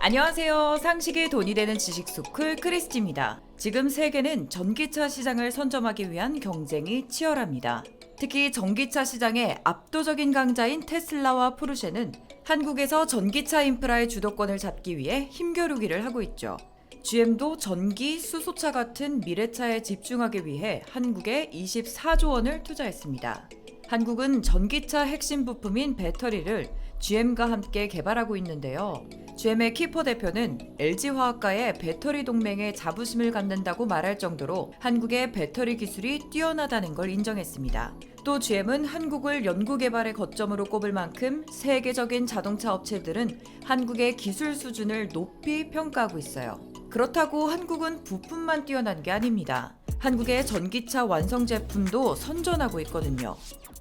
안녕하세요. 상식이 돈이 되는 지식 소클 크리스티입니다. 지금 세계는 전기차 시장을 선점하기 위한 경쟁이 치열합니다. 특히 전기차 시장의 압도적인 강자인 테슬라와 포르쉐는 한국에서 전기차 인프라의 주도권을 잡기 위해 힘겨루기를 하고 있죠. GM도 전기, 수소차 같은 미래차에 집중하기 위해 한국에 24조 원을 투자했습니다. 한국은 전기차 핵심 부품인 배터리를 GM과 함께 개발하고 있는데요. GM의 키퍼 대표는 LG화학과의 배터리 동맹에 자부심을 갖는다고 말할 정도로 한국의 배터리 기술이 뛰어나다는 걸 인정했습니다. 또 GM은 한국을 연구개발의 거점으로 꼽을 만큼 세계적인 자동차 업체들은 한국의 기술 수준을 높이 평가하고 있어요. 그렇다고 한국은 부품만 뛰어난 게 아닙니다. 한국의 전기차 완성 제품도 선전하고 있거든요.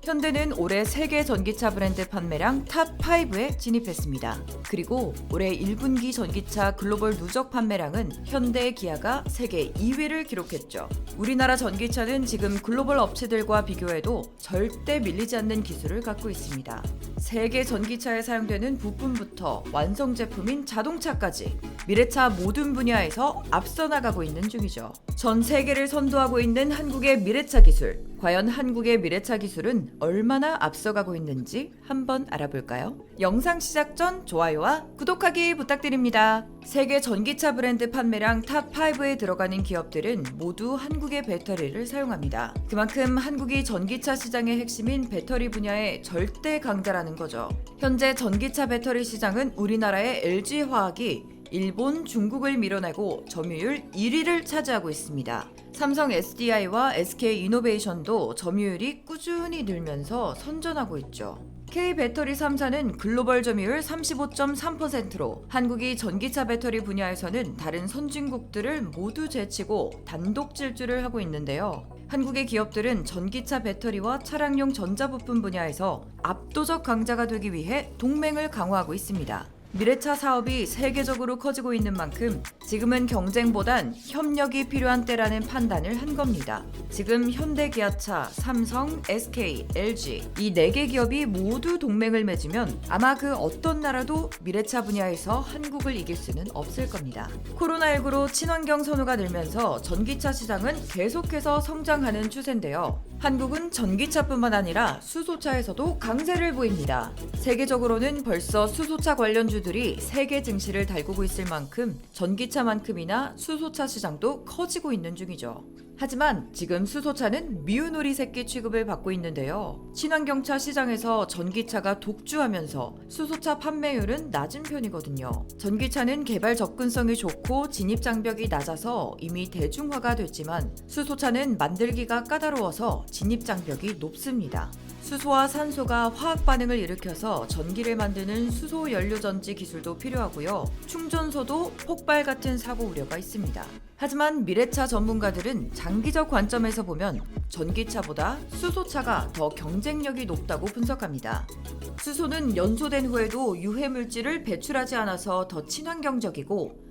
현대는 올해 세계 전기차 브랜드 판매량 탑5에 진입했습니다. 그리고 올해 1분기 전기차 글로벌 누적 판매량은 현대 기아가 세계 2위를 기록했죠. 우리나라 전기차는 지금 글로벌 업체들과 비교해도 절대 밀리지 않는 기술을 갖고 있습니다. 세계 전기차에 사용되는 부품부터 완성 제품인 자동차까지 미래차 모든 분야에서 앞서 나가고 있는 중이죠. 전 세계를 선도하고 있는 한국의 미래차 기술. 과연 한국의 미래차 기술은 얼마나 앞서가고 있는지 한번 알아볼까요? 영상 시작 전 좋아요와 구독하기 부탁드립니다. 세계 전기차 브랜드 판매량 탑5에 들어가는 기업들은 모두 한국의 배터리를 사용합니다. 그만큼 한국이 전기차 시장의 핵심인 배터리 분야의 절대 강자라는 거죠. 현재 전기차 배터리 시장은 우리나라의 LG화학이 일본, 중국을 밀어내고 점유율 1위를 차지하고 있습니다. 삼성 SDI와 SK이노베이션도 점유율이 꾸준히 늘면서 선전하고 있죠. K배터리 3사는 글로벌 점유율 35.3%로 한국이 전기차 배터리 분야에서는 다른 선진국들을 모두 제치고 단독 질주를 하고 있는데요. 한국의 기업들은 전기차 배터리와 차량용 전자부품 분야에서 압도적 강자가 되기 위해 동맹을 강화하고 있습니다. 미래차 사업이 세계적으로 커지고 있는 만큼 지금은 경쟁보단 협력이 필요한 때라는 판단을 한 겁니다. 지금 현대, 기아차, 삼성, SK, LG 이 4개 기업이 모두 동맹을 맺으면 아마 그 어떤 나라도 미래차 분야에서 한국을 이길 수는 없을 겁니다. 코로나19로 친환경 선호가 늘면서 전기차 시장은 계속해서 성장하는 추세인데요. 한국은 전기차뿐만 아니라 수소차에서도 강세를 보입니다. 세계적으로는 벌써 수소차 관련주들이 세계 증시를 달구고 있을 만큼 전기차만큼이나 수소차 시장도 커지고 있는 중이죠. 하지만 지금 수소차는 미운 오리 새끼 취급을 받고 있는데요. 친환경차 시장에서 전기차가 독주하면서 수소차 판매율은 낮은 편이거든요. 전기차는 개발 접근성이 좋고 진입 장벽이 낮아서 이미 대중화가 됐지만 수소차는 만들기가 까다로워서 진입 장벽이 높습니다. 수소와 산소가 화학 반응을 일으켜서 전기를 만드는 수소 연료 전지 기술도 필요하고요. 충전소도 폭발 같은 사고 우려가 있습니다. 하지만 미래차 전문가들은 장기적 관점에서 보면 전기차보다 수소차가 더 경쟁력이 높다고 분석합니다. 수소는 연소된 후에도 유해 물질을 배출하지 않아서 더 친환경적이고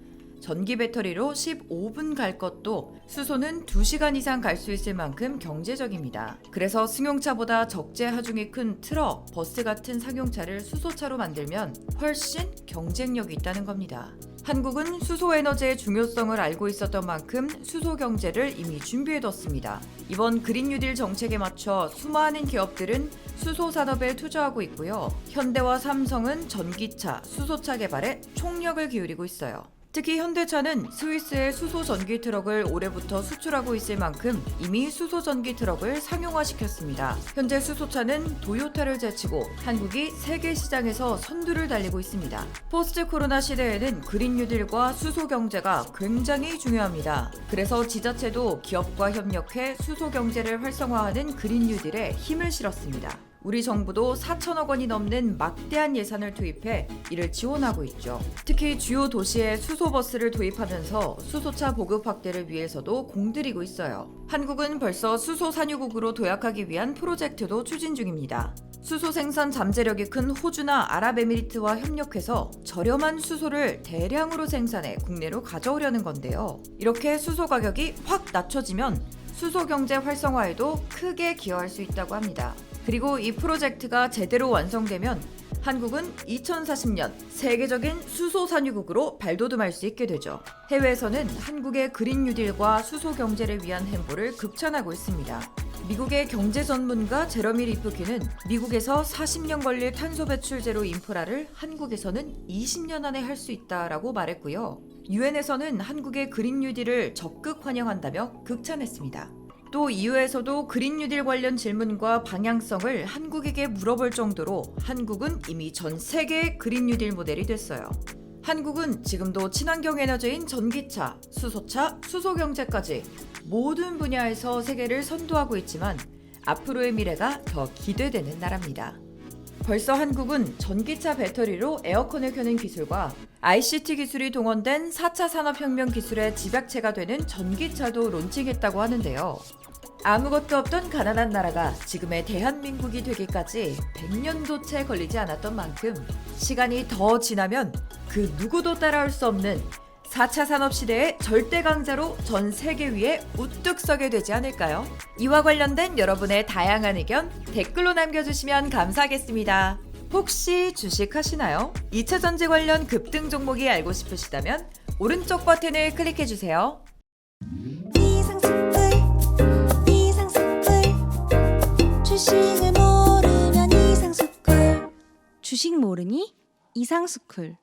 전기 배터리로 15분 갈 것도 수소는 2시간 이상 갈 수 있을 만큼 경제적입니다. 그래서 승용차보다 적재 하중이 큰 트럭, 버스 같은 상용차를 수소차로 만들면 훨씬 경쟁력이 있다는 겁니다. 한국은 수소 에너지의 중요성을 알고 있었던 만큼 수소 경제를 이미 준비해뒀습니다. 이번 그린 뉴딜 정책에 맞춰 수많은 기업들은 수소 산업에 투자하고 있고요. 현대와 삼성은 전기차, 수소차 개발에 총력을 기울이고 있어요. 특히 현대차는 스위스의 수소 전기 트럭을 올해부터 수출하고 있을 만큼 이미 수소 전기 트럭을 상용화시켰습니다. 현재 수소차는 도요타를 제치고 한국이 세계 시장에서 선두를 달리고 있습니다. 포스트 코로나 시대에는 그린 뉴딜과 수소 경제가 굉장히 중요합니다. 그래서 지자체도 기업과 협력해 수소 경제를 활성화하는 그린 뉴딜에 힘을 실었습니다. 우리 정부도 4천억 원이 넘는 막대한 예산을 투입해 이를 지원하고 있죠. 특히 주요 도시에 수소버스를 도입하면서 수소차 보급 확대를 위해서도 공들이고 있어요. 한국은 벌써 수소 산유국으로 도약하기 위한 프로젝트도 추진 중입니다. 수소 생산 잠재력이 큰 호주나 아랍에미리트와 협력해서 저렴한 수소를 대량으로 생산해 국내로 가져오려는 건데요. 이렇게 수소 가격이 확 낮춰지면 수소 경제 활성화에도 크게 기여할 수 있다고 합니다. 그리고 이 프로젝트가 제대로 완성되면 한국은 2040년 세계적인 수소 산유국으로 발돋움할 수 있게 되죠. 해외에서는 한국의 그린 뉴딜과 수소 경제를 위한 행보를 극찬하고 있습니다. 미국의 경제 전문가 제러미 리프키는 미국에서 40년 걸릴 탄소 배출 제로 인프라를 한국에서는 20년 안에 할 수 있다라고 말했고요. 유엔에서는 한국의 그린 뉴딜을 적극 환영한다며 극찬했습니다. 또 EU에서도 그린 뉴딜 관련 질문과 방향성을 한국에게 물어볼 정도로 한국은 이미 전 세계의 그린 뉴딜 모델이 됐어요. 한국은 지금도 친환경 에너지인 전기차, 수소차, 수소경제까지 모든 분야에서 세계를 선도하고 있지만 앞으로의 미래가 더 기대되는 나라입니다. 벌써 한국은 전기차 배터리로 에어컨을 켜는 기술과 ICT 기술이 동원된 4차 산업혁명 기술의 집약체가 되는 전기차도 론칭했다고 하는데요. 아무것도 없던 가난한 나라가 지금의 대한민국이 되기까지 100년도 채 걸리지 않았던 만큼 시간이 더 지나면 그 누구도 따라올 수 없는 4차 산업시대의 절대 강자로 전 세계 위에 우뚝 서게 되지 않을까요? 이와 관련된 여러분의 다양한 의견 댓글로 남겨주시면 감사하겠습니다. 혹시 주식하시나요? 2차전지 관련 급등 종목이 알고 싶으시다면 오른쪽 버튼을 클릭해주세요. 주식을 모르면 이상스쿨. 주식 모르니? 이상스쿨.